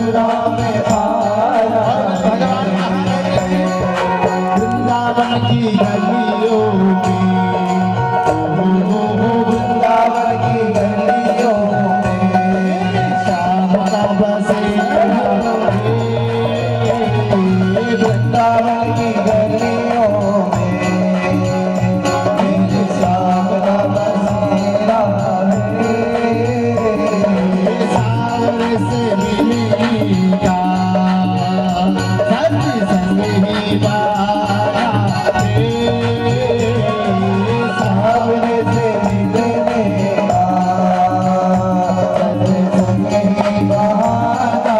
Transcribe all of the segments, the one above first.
मथुरा में पाया वृंदावन की गलियों में, वृंदावन की गलियों में श्याम का बसेरा वृंदावन की गलियों में श्याम का बसेरा सावरे से मिलेगा सच संगी बाया सावरे से मिलेगा सच संगी बाया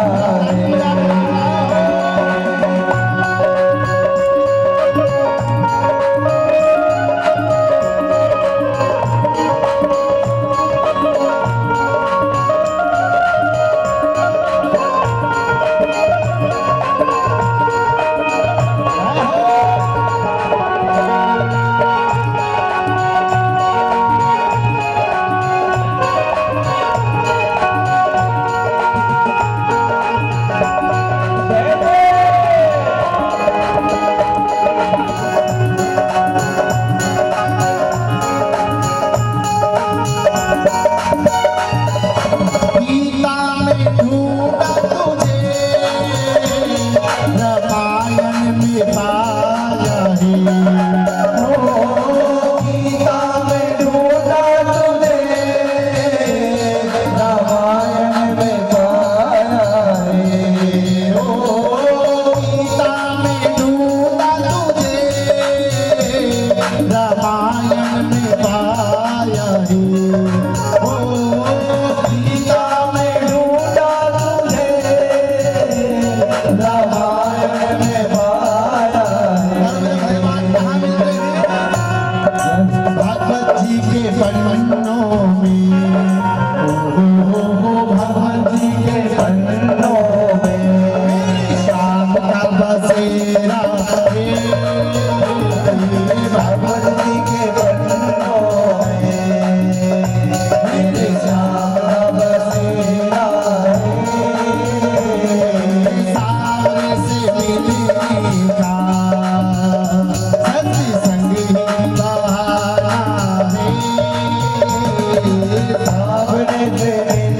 सावरे से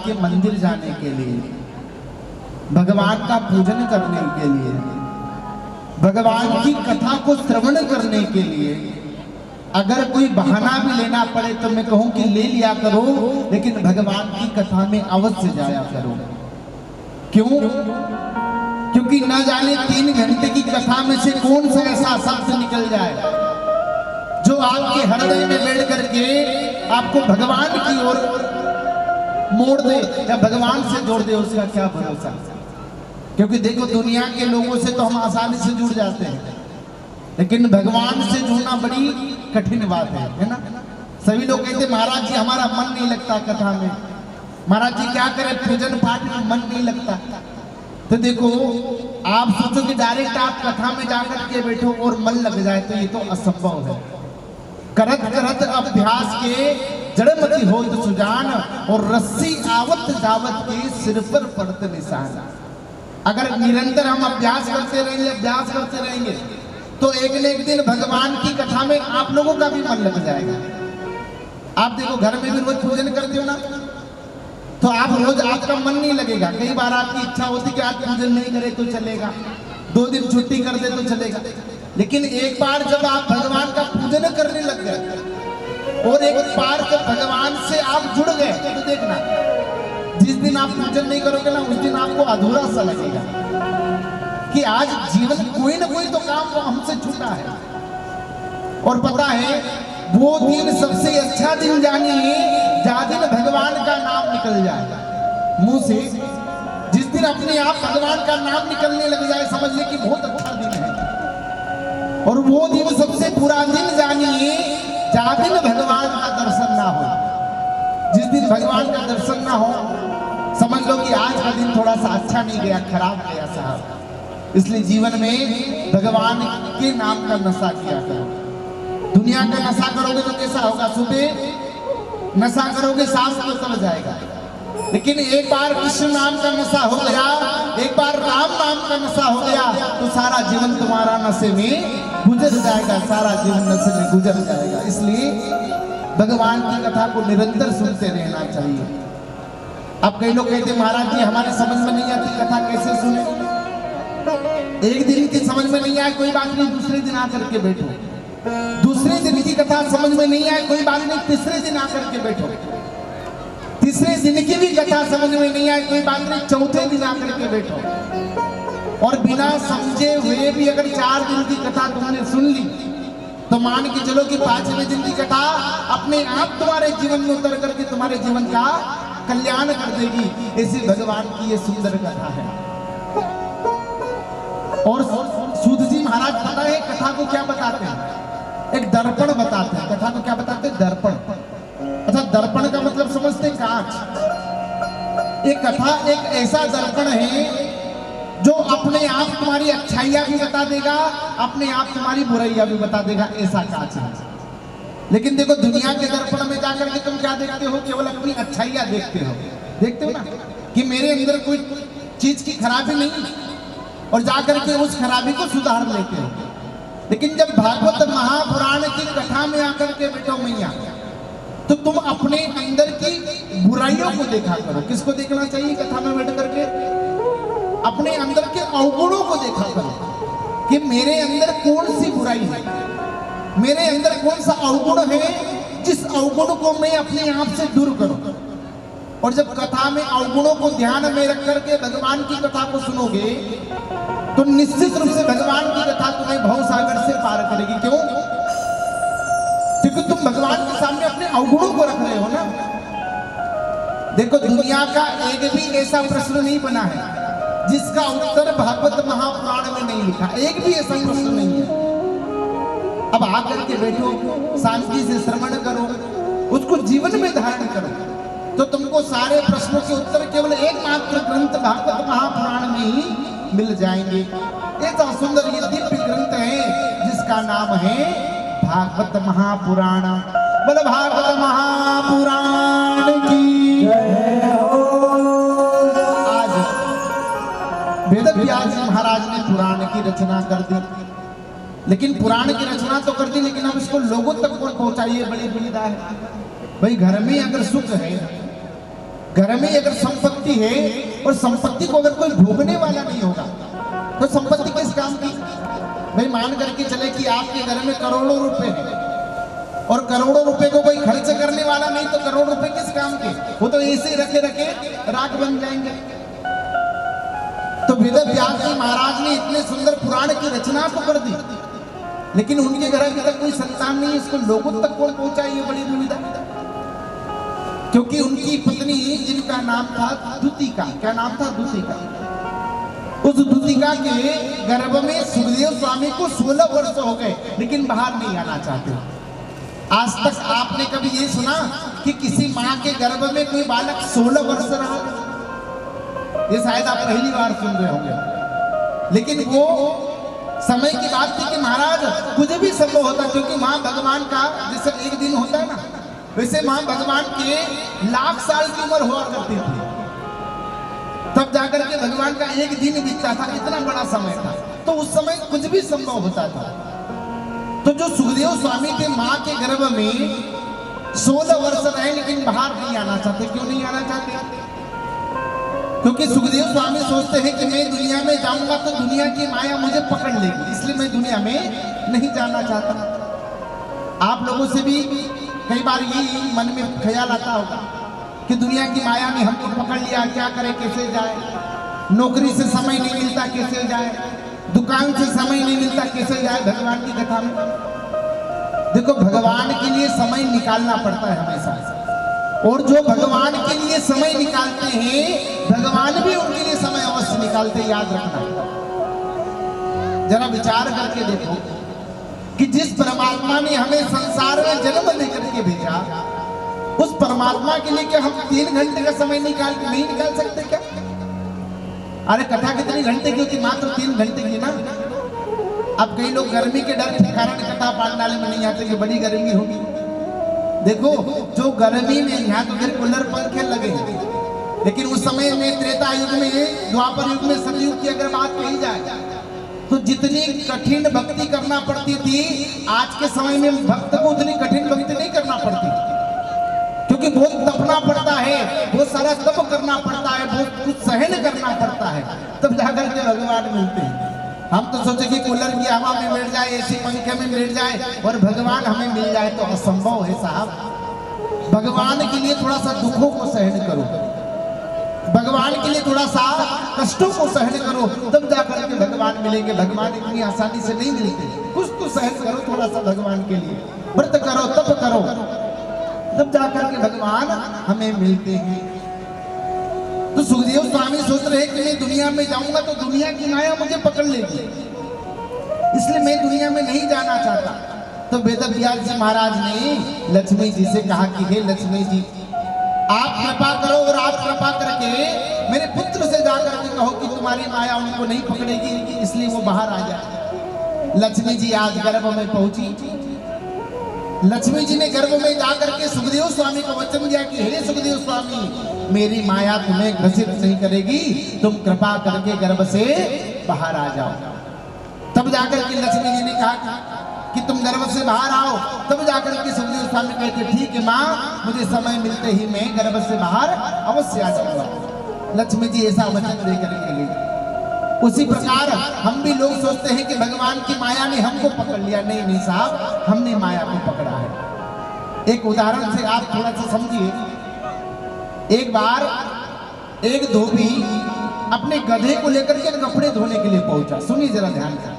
के मंदिर जाने के लिए, भगवान का पूजन करने के लिए, भगवान की कथा को श्रवण करने के लिए अगर कोई बहाना भी लेना पड़े तो मैं कहूं कि ले लिया करो, लेकिन भगवान की कथा में अवश्य जाया करो। क्यों? क्योंकि न जाने 3 घंटे की कथा में से कौन सा ऐसा शब्द निकल जाए जो आपके हृदय में बैठ करके आपको भगवान की ओर मोड़ दे या भगवान से जोड़ दे, उसका क्या भरोसा। क्योंकि देखो दुनिया के लोगों से तो हम आसानी से जुड़ जाते हैं, लेकिन भगवान से जुड़ना बड़ी कठिन बात है ना। सभी लोग कहते महाराज जी हमारा मन नहीं लगता कथा में, महाराज जी क्या करें पूजन पाठ में मन नहीं लगता। तो देखो आप सोचो कि डायरेक्ट आप कथा में जाकर के बैठो और मन लग जाए तो ये तो असंभव है। करत करत अभ्यास के जड़मति हो तो सुजान, और रस्सी आवत जावत के सिर पर पड़त निशान। अगर निरंतर हम अभ्यास करते रहेंगे तो एक न एक दिन भगवान की कथा में आप लोगों का भी मन लग जाएगा। आप देखो घर में भी रोज पूजन करते हो ना, तो आप रोज आपका मन नहीं लगेगा। कई बार आपकी इच्छा होती कि आज पूजन नहीं करे तो चलेगा, 2 दिन छुट्टी कर दे तो चलेगा, लेकिन एक बार जब आप भगवान का पूजन करने लग गए और एक बार जब भगवान से आप जुड़ गए तो देखना जिस दिन आप पूजन नहीं करोगे ना उस दिन आपको अधूरा सा लगेगा कि आज जीवन कोई ना कोई तो काम वो हमसे छूटा है। और पता है वो दिन सबसे अच्छा दिन जानिए जहाँ दिन भगवान का नाम निकल जाए मुंह से। जिस दिन अपने आप भगवान का नाम निकलने लग जाए समझ ले कि बहुत अच्छा दिन है। और वो दिन सबसे बुरा दिन जानिए जहाँ दिन भगवान का दर्शन ना हो। जिस दिन भगवान का दर्शन ना हो समझ लो कि आज का दिन थोड़ा सा अच्छा नहीं गया, खराब गया साहब। इसलिए जीवन में भगवान के नाम का नशा किया करो। दुनिया का नशा करोगे तो कैसा होगा? सुबह नशा करोगे शाम को चल जाएगा, लेकिन एक बार कृष्ण नाम का नशा हो गया, एक बार राम नाम का नशा हो गया तो सारा जीवन तुम्हारा नशे में गुजर जाएगा, सारा जीवन नशे में गुजर जाएगा। इसलिए भगवान की कथा को निरंतर सुनते रहना चाहिए। अब कई लोग कहते महाराज जी हमारे समझ में नहीं आती कथा, कैसे सुने? एक दिन की समझ में नहीं आए कोई बात नहीं, दूसरे दिन आकर के बैठो। दूसरे दिन की कथा समझ में नहीं आए कोई बात नहीं, तीसरे दिन आकर के बैठो। तीसरे दिन की भी कथा समझ में नहीं आए कोई बात नहीं, चौथे दिन आकर के बैठो। और बिना समझे हुए भी अगर 4 दिन की कथा तुमने सुन ली तो मान के चलो कि 5वें दिन की कथा अपने आप तुम्हारे जीवन में उतर करके तुम्हारे जीवन का कल्याण कर देगी। ऐसी भगवान की ये सुंदर कथा है। और सूत जी महाराज पता है कथा को क्या बताते हैं? एक दर्पण बताते हैं। कथा को क्या बताते हैं? दर्पण। अच्छा, दर्पण का मतलब समझते? कांच। एक कथा एक ऐसा दर्पण है जो अपने आप तुम्हारी अच्छाइयां भी बता देगा, अपने आप तुम्हारी बुराइयां भी बता देगा, ऐसा कांच है। लेकिन देखो दुनिया के दर्पण में जाकर के तुम क्या देखते हो? केवल अपनी अच्छाइयां देखते हो ना कि मेरे अंदर कोई चीज की खराबी नहीं, और जाकर के उस खराबी को सुधार लेते हो। लेकिन जब भागवत महापुराण की कथा में आकर के बैठो मैया, तो तुम अपने अंदर की बुराइयों को देखा करो। किसको देखना चाहिए कथा में बैठ करके? अपने अंदर के अवगुणों को देखा करो कि मेरे अंदर कौन सी बुराई है, मेरे अंदर कौन सा अवगुण है, जिस अवगुण को मैं अपने आप से दूर करूं। और जब कथा में अवगुणों को ध्यान में रख करके भगवान की कथा को सुनोगे तो निश्चित रूप से भगवान की कथा तुम्हें भवसागर से पार करेगी। क्यों? क्योंकि तुम भगवान के सामने अपने अवगुणों को रख रहे हो ना। देखो दुनिया का एक भी ऐसा प्रश्न नहीं बना है जिसका उत्तर भागवत महापुराण में नहीं लिखा, एक भी ऐसा प्रश्न नहीं है। अब आकर के बैठो, शांति से श्रवण करो, उसको जीवन में धारण करो, तो तुमको सारे प्रश्नों के उत्तर केवल एकमात्र ग्रंथ भागवत महापुराण में ही मिल जाएंगे। ऐसा सुंदर ये दिव्य ग्रंथ है जिसका नाम है भागवत महापुराण। बोलो भागवत महापुराण की जय हो। आज वेदव्यास महाराज ने पुराण की रचना कर दी, लेकिन पुराण की रचना तो कर दी, लेकिन अब इसको लोगों तक पहुंचाइए बड़ी दुविधा है। भाई घर में अगर सुख है घर में अगर संपत्ति है और संपत्ति को अगर कोई भोगने वाला नहीं होगा तो संपत्ति किस काम की? भाई मान करके चले कि आपके घर में करोड़ों रुपए हैं और करोड़ों रुपए को कोई खर्च करने वाला नहीं तो करोड़ रुपए किस काम के? वो तो ऐसे ही रखे रखे राख बन जाएंगे। तो वेद व्यास जी महाराज ने इतने सुंदर पुराण की रचना तो कर दी, लेकिन उनके घर अभी तक कोई संतान नहीं है। इसको लोगों तक कौन पहुंचाए, ये बड़ी दुविधा। क्योंकि उनकी पत्नी जिनका नाम था द्युतिका, क्या नाम था? द्युतिका। उस द्युतिका के गर्भ में सुखदेव स्वामी को 16 वर्ष हो गए, लेकिन बाहर नहीं आना चाहते। आज तक आपने कभी ये सुना कि किसी माँ के गर्भ में कोई बालक 16 वर्ष रहा? ये शायद आप पहली बार सुन रहे होंगे। लेकिन वो समय की बात थी कि महाराज कुछ भी संभव होता, क्योंकि माँ भगवान का जैसे एक दिन होता है ना, वैसे माँ भगवान के लाख साल की उम्र हुआ करती थी। तब जाकर के भगवान का एक दिन बीतता था, इतना बड़ा समय था। तो उस समय कुछ भी संभव होता था। तो जो सुखदेव स्वामी थे माँ के गर्भ में 16 वर्ष रहे, लेकिन बाहर नहीं आना चाहते। क्यों नहीं आना चाहते? क्योंकि सुखदेव स्वामी सोचते हैं कि मैं दुनिया में जाऊंगा तो दुनिया की माया मुझे पकड़ लेगी, इसलिए मैं दुनिया में नहीं जाना चाहता। आप लोगों से भी कई बार ये मन में ख्याल आता होगा कि दुनिया की माया ने हमको पकड़ लिया, क्या करें, कैसे जाए? नौकरी से समय नहीं मिलता, कैसे जाए? दुकान से समय नहीं मिलता, कैसे जाए? भगवान की कथा में देखो, भगवान के लिए समय निकालना पड़ता है हमेशा। और जो भगवान के लिए समय निकालते हैं, भगवान भी उनके लिए समय अवश्य निकालते, याद रखना। जरा विचार करके देखो कि जिस परमात्मा ने हमें संसार में जन्म लेकर के भेजा, उस परमात्मा के लिए क्या हम 3 घंटे का समय नहीं निकाल सकते क्या? अरे कथा कितनी घंटे की होती? मात्र 3 घंटे की ना। अब कई लोग गर्मी के डर के कारण कथा पाठशाला में नहीं आते कि बड़ी गर्मी होगी। देखो, जो गर्मी में यहाँ तो फिर कूलर पंखे लगे हैं, लेकिन उस समय में त्रेता युग में, द्वापर युग में, सतयुग की अगर बात कही जाए तो जितनी कठिन भक्ति करना पड़ती थी, आज के समय में भक्त को उतनी कठिन भक्ति नहीं करना पड़ती, क्योंकि बहुत तपना पड़ता है, बहुत सारा तप करना पड़ता है, बहुत कुछ सहन करना पड़ता है, तब जाकर के भगवान मिलते हैं। हम तो सोचे कि कूलर की हवा में बैठ जाए, एसी पंखे में बैठ जाए और भगवान हमें मिल जाए, तो असंभव है साहब। भगवान के लिए थोड़ा सा दुखों को सहन करो, भगवान के लिए थोड़ा सा कष्टों को सहन करो, तब जाकर के भगवान मिलेंगे। भगवान इतनी आसानी से नहीं मिलते। कुछ तो सहन करो थोड़ा सा भगवान के लिए, व्रत करो, तप करो, तब जाकर के भगवान हमें मिलते हैं। तो सुखदेव स्वामी सोच रहे कि मैं दुनिया में जाऊंगा तो दुनिया की माया मुझे पकड़ लेगी, इसलिए मैं दुनिया में नहीं जाना चाहता। तो वेद व्यास जी महाराज ने लक्ष्मी जी से कहा कि हे लक्ष्मी जी, आप कृपा करो और आप कृपा करके मेरे पुत्र से जाकर के कहो कि तुम्हारी माया उनको नहीं पकड़ेगी, इसलिए वो बाहर आ जाए। लक्ष्मी जी आज गर्भ में पहुंची। लक्ष्मी जी ने गर्भ में जाकर के सुखदेव स्वामी को वचन दिया कि हे सुखदेव स्वामी, मेरी माया तुम्हें ग्रसित नहीं करेगी, तुम कृपा करके गर्भ से बाहर आ जाओ। तब जाकर के लक्ष्मी जी ने कहा कि तुम गर्भ से बाहर आओ। तब जाकर के सुखदेव स्वामी कहते ठीक है माँ, मुझे समय मिलते ही मैं गर्भ से बाहर अवश्य आ जाऊंगा। लक्ष्मी जी ऐसा वचन देकर के गई। उसी प्रकार हम भी लोग सोचते हैं कि भगवान की माया ने हमको पकड़ लिया। नहीं नहीं साहब, हमने माया को पकड़ा है। एक उदाहरण से आप थोड़ा सा समझिए। एक बार एक धोबी अपने गधे को लेकर के कपड़े धोने के लिए पहुंचा। सुनिए जरा ध्यान से।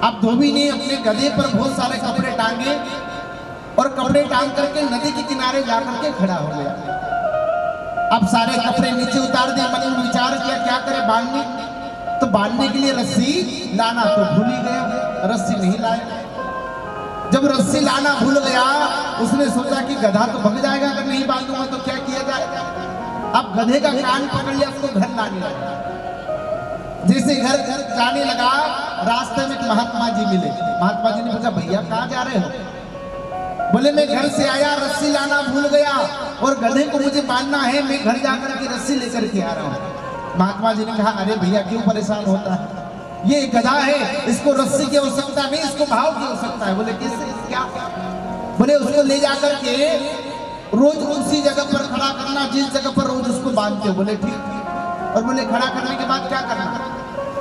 अब धोबी ने अपने गधे पर बहुत सारे कपड़े टांगे और कपड़े टांग करके नदी के किनारे जाकर के खड़ा हो गया। अब सारे कपड़े नीचे उतार दिए। मन में विचार किया क्या करे, बांधने। तो बांधने के लिए रस्सी लाना तो भूल ही गया, रस्सी नहीं लाया। जब रस्सी लाना भूल गया, उसने सोचा कि गधा तो भग जाएगा अगर नहीं बांधूंगा तो क्या किया जाएगा। अब गधे का कान पकड़ लिया, उसको घर लाने लगा। जैसे घर जाने लगा, रास्ते में एक महात्मा जी मिले। महात्मा जी ने पूछा भैया कहाँ जा रहे हो? बोले मैं घर से आया, रस्सी लाना भूल गया और गधे को मुझे बांधना है, मैं घर जाकर के रस्सी लेकर के आ रहा हूँ। महात्मा जी ने कहा अरे भैया क्यों परेशान होता है, ये गधा है, इसको रस्सी की आवश्यकता नहीं, इसको भाव की आवश्यकता है। बोले किससे क्या? बोले उसको ले जाकर के रोज उसी जगह पर खड़ा करना जिस जगह पर रोज उसको बांधते हो। बोले ठीक। और बोले खड़ा करने के बाद क्या करना?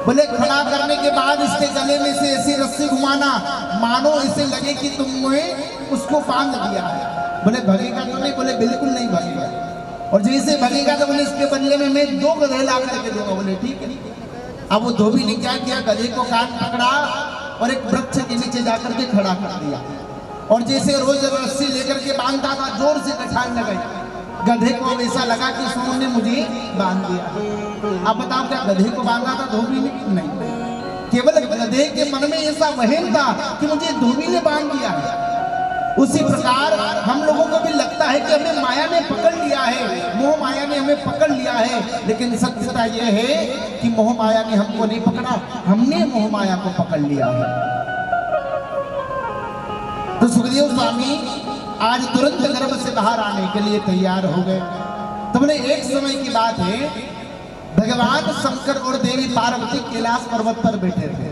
बोले खड़ा करने के बाद इसके गले में से ऐसी रस्सी घुमाना मानो इसे लगे कि तुमने उसको बांध दिया है। बोले भगेगा तो नहीं? बोले बिल्कुल नहीं भगेगा। और जैसे भगेगा तो बोले इसके बदले में मैं 2 गधे ला करके दूंगा। बोले ठीक है। अब वो धोबी ने क्या किया, गधे को कान पकड़ा और एक वृक्ष के नीचे जाकर के खड़ा कर दिया। और जैसे रोज रस्सी लेकर के बांधता था, जोर से कछान लगाई। गधे को अब ऐसा लगा कि सोन ने मुझे बांध दिया। अब बताओ क्या गधे को बांधा था धोबी ने? नहीं, केवल गधे के मन में ऐसा वहम था कि मुझे धोबी ने बांध दिया है। उसी प्रकार हम लोगों को भी लगता है कि हमें माया ने पकड़ लिया है, मोह माया ने हमें पकड़ लिया है। लेकिन सत्यता यह है कि मोह माया ने हमको नहीं पकड़ा, हमने मोह माया को पकड़ लिया है। तो सुखदेव स्वामी आज तुरंत गर्भ से बाहर आने के लिए तैयार हो गए। तो बोले एक समय की बात है, भगवान शंकर और देवी पार्वती कैलाश पर्वत पर बैठे थे।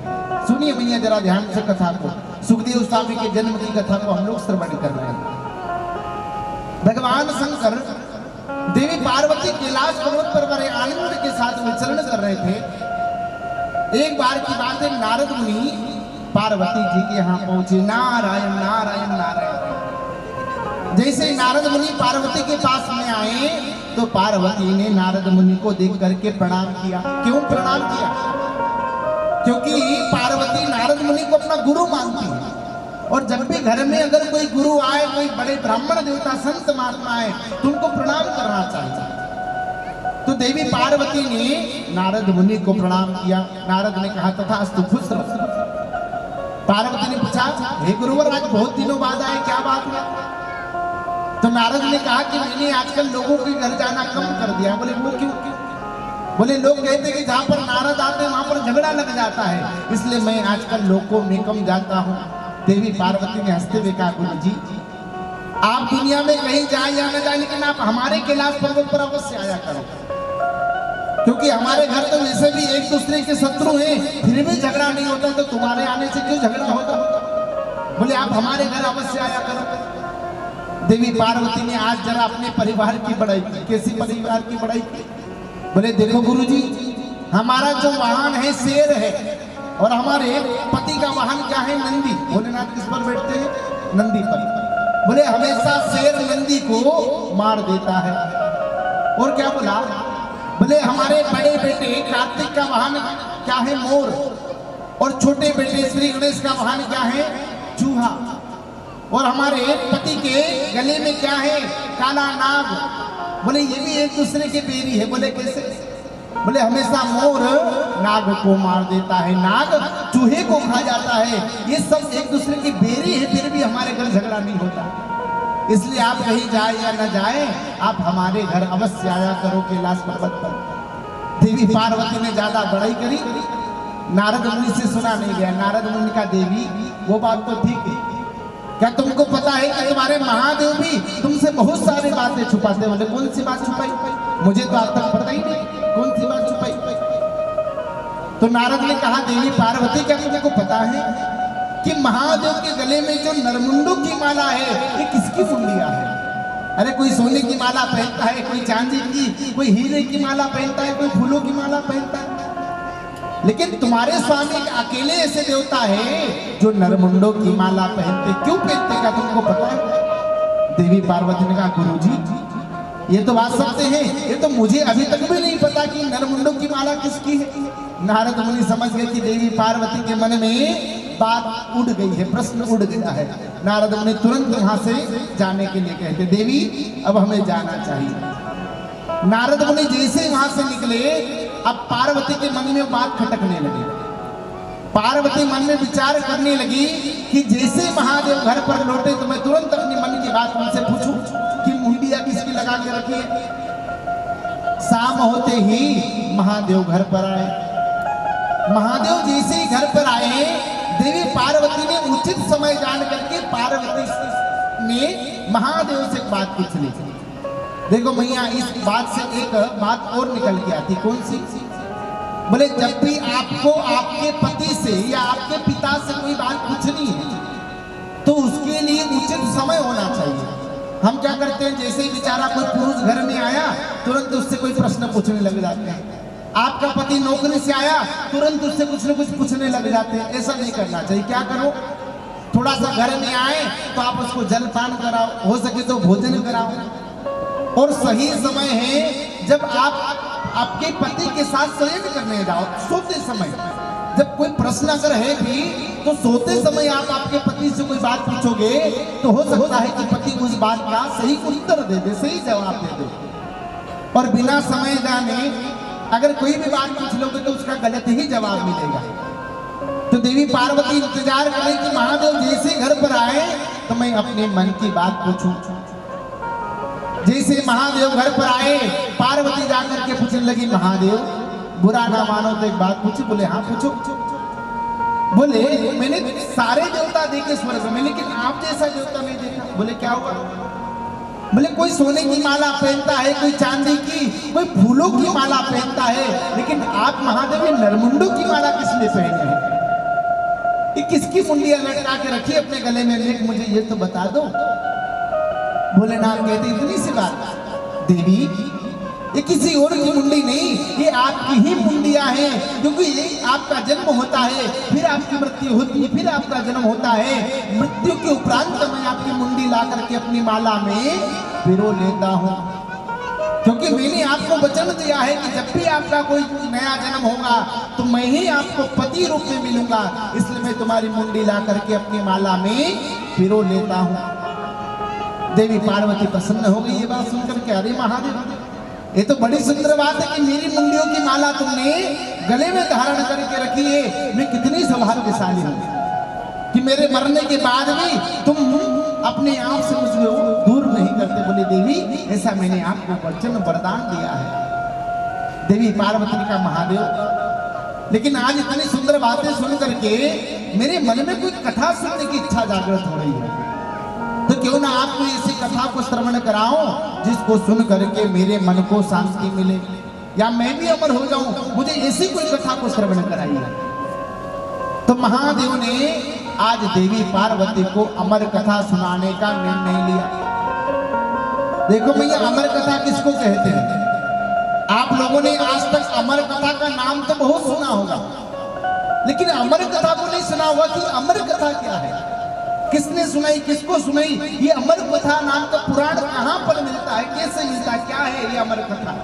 सुनिए भैया जरा ध्यान से कथा को, सुखदेव स्वामी के जन्म की कथा को हम लोग श्रवण कर रहे हैं। भगवान शंकर देवी पार्वती कैलाश पर्वत पर बड़े आनंद के साथ विचरण कर रहे थे। एक बार की बात है, नारद मुनि पार्वती जी के यहाँ पहुंचे। नारायण नारायण नारायण। जैसे नारद मुनि पार्वती के पास में आए तो पार्वती ने नारद मुनि को देख करके प्रणाम किया। क्यों प्रणाम किया? क्योंकि पार्वती नारद मुनि को अपना गुरु मानती है। और जब भी घर में अगर कोई गुरु आए, कोई बड़े ब्राह्मण देवता संत महात्मा आए तो उनको प्रणाम करना चाहिए। तो देवी पार्वती ने नारद मुनि को प्रणाम किया। नारद ने कहा तथास्तु, खुश रहो। पार्वती ने पूछा, हे गुरुवर आज बहुत दिनों बाद आए, क्या बात है? तो नारद ने कहा कि मैंने आजकल लोगों के घर जाना कम कर दिया। बोले वो क्यों? बोले लोग कहते कि जहाँ पर नारद आते हैं वहां पर झगड़ा लग जाता है, इसलिए मैं आजकल लोगों में कम जाता हूँ। देवी पार्वती ने हंसते हुए कहा, गुरु जी आप दुनिया में कहीं जाए या न जाए, लेकिन आप हमारे कैलाश पर्वत पर अवश्य आया करो, क्योंकि हमारे घर तो वैसे भी एक दूसरे के शत्रु हैं, फिर भी झगड़ा नहीं होता, तो तुम्हारे आने से क्यों झगड़ा होता? बोले आप हमारे घर अवश्य आया करो। देवी पार्वती ने आज जरा अपने परिवार की बड़ाई की। कैसी परिवार की बड़ाई की? बोले देखो गुरुजी, हमारा जो वाहन है शेर है और हमारे पति का वाहन क्या है? नंदी। भोलेनाथ किस पर बैठते हैं? नंदी पर। बोले हमेशा शेर नंदी को मार देता है। और क्या बोला? बोले हमारे बड़े बेटे कार्तिक का वाहन क्या है? मोर। और छोटे बेटे श्री गणेश का वाहन क्या है? चूहा। और हमारे पति के गले में क्या है? काला नाग। बोले ये भी एक दूसरे के बेरी है। बोले कैसे? बोले हमेशा मोर नाग को मार देता है, नाग चूहे को खा जाता है, ये सब एक दूसरे की बेरी है, फिर भी हमारे घर झगड़ा नहीं होता। इसलिए आप कहीं जाए या न जाए, आप हमारे घर अवश्य आया करो कैलाश पर्वत पर। देवी पार्वती ने ज्यादा बड़ाई करी, नारद मुनि से सुना नहीं गया। नारद मुनि का देवी वो बात तो ठीक है, क्या तुमको पता है कि तुम्हारे महादेव भी तुमसे बहुत सारी बातें छुपाते? बोले कौन सी बात छुपाई? मुझे तो आज तक पता ही नहीं कौन सी बात छुपाई। तो नारद ने कहा, देवी पार्वती क्या तुमको पता है कि महादेव के गले में जो नरमुंडों की माला है ये किसकी मुंडिया है? अरे कोई सोने की माला पहनता है, कोई चांदी की, कोई हीरे की माला पहनता है, कोई फूलों की माला पहनता है, लेकिन तुम्हारे स्वामी अकेले ऐसे देवता है जो नरमुंडों की माला पहनते। क्यों पहनते का तुमको पता है? देवी पार्वती ने कहा, गुरुजी ये तो बात सत्य है, ये तो मुझे अभी तक भी नहीं पता कि नरमुंडों की माला किसकी है। नारद मुनि समझ गए कि देवी पार्वती के मन में बात उड़ गई है, प्रश्न उड़ गया है। नारद मुनि तुरंत वहां से जाने के लिए कहते, देवी अब हमें जाना चाहिए। नारद मुनि जैसे वहां से निकले, अब पार्वती के मन में बात खटकने लगी। पार्वती मन में विचार करने लगी कि जैसे महादेव घर पर लौटे तो मैं तुरंत अपनी मन की बात उनसे पूछूं कि मुंडिया किसकी लगा के रखी है। शाम होते ही महादेव घर पर आए। महादेव जैसे ही घर पर आए, देवी पार्वती ने उचित समय जान करके पार्वती ने महादेव से बात पूछ ली। देखो भैया, इस बात से एक बात और निकल के आती। कौन सी? बोले जब भी आपको आपके पति से या आपके पिता से कोई बात पूछनी है तो उसके लिए उचित समय होना चाहिए। हम क्या करते हैं, जैसे ही बेचारा कोई पुरुष घर में आया तुरंत उससे कोई प्रश्न पूछने लग जाते हैं। आपका पति नौकरी से आया तुरंत उससे कुछ न कुछ पूछने लग जाते हैं। ऐसा नहीं करना चाहिए। क्या करो, थोड़ा सा घर में आए तो आप उसको जलपान कराओ, हो सके तो भोजन कराओ। और सही समय है जब आप आपके पति के साथ शयन करने जाओ, सोते समय। जब कोई प्रश्न अगर है भी तो सोते समय आप आपके पति से कोई बात पूछोगे तो हो सकता है कि पति उस बात का सही उत्तर दे दे, सही जवाब दे दे। और बिना समय जाने अगर कोई भी बात पूछ लोगे तो उसका गलत ही जवाब मिलेगा। तो देवी पार्वती इंतजार करें कि महादेव जैसे घर पर आए तो मैं अपने मन की बात पूछूं। जैसे महादेव घर पर आए, पार्वती जाकर के पूछने लगी, महादेव बुरा ना मानो तो एक बात पूछो। बोले हाँ पूछो। बोले मैंने सारे देवता देखे स्वर्ग में, लेकिन आप जैसा देवता नहीं देखा। बोले क्या हुआ? बोले कोई सोने की माला पहनता है, कोई चांदी की, कोई फूलों की माला पहनता है, लेकिन आप महादेव नरमुंडों की माला किस लिए पहने हैं? ये किसकी मुंडियां लटका के रखी अपने गले में, लेक मुझे ये तो बता दो। भोलेनाथ कहते इतनी सी बात, देवी ये किसी और की मुंडी नहीं, ये आपकी ही मुंडियां हैं, क्योंकि ये आपका जन्म होता है, फिर आपकी मृत्यु होती है, फिर आपका जन्म होता है। मृत्यु के उपरांत मैं आपकी मुंडी ला करके अपनी माला में पिरो लेता हूँ, क्योंकि मैंने आपको वचन दिया है कि जब भी आपका कोई नया जन्म होगा तो मैं ही आपको पति रूप में मिलूंगा, इसलिए मैं तुम्हारी मुंडी ला करके अपनी माला में पिरो लेता हूँ। देवी पार्वती प्रसन्न हो गई ये बात सुनकर के। अरे महादेव ये तो बड़ी सुंदर बात है कि मेरी मुंडियों की माला तुमने गले में धारण करके रखी है। मैं कितनी सौभाग्यशाली हूँ कि मेरे मरने के बाद भी तुम अपने आप से मुझे दूर नहीं करते। बोले देवी ऐसा मैंने आपको वचन वरदान दिया है। देवी पार्वती का महादेव, लेकिन आज इतनी सुंदर बातें सुन करके मेरे मन में कोई कथा सुनने की इच्छा जागृत हो रही है, तो क्यों ना आपको इसी कथा को श्रवण कराऊं जिसको सुन करके मेरे मन को शांति मिले, या मैं भी अमर हो जाऊं। मुझे ऐसी कोई कथा को श्रवण कराइए। तो महादेव ने आज देवी पार्वती को अमर कथा सुनाने का निर्णय लिया। देखो भैया अमर कथा किसको कहते हैं? आप लोगों ने आज तक अमर कथा का नाम तो बहुत सुना होगा, लेकिन अमर कथा को नहीं सुना होगा कि अमर कथा क्या है, किसने सुनाई, किसको सुनाई। ये अमर कथा नाम का पुराण कहां पर मिलता है, कैसे मिलता है, क्या है ये अमर कथा?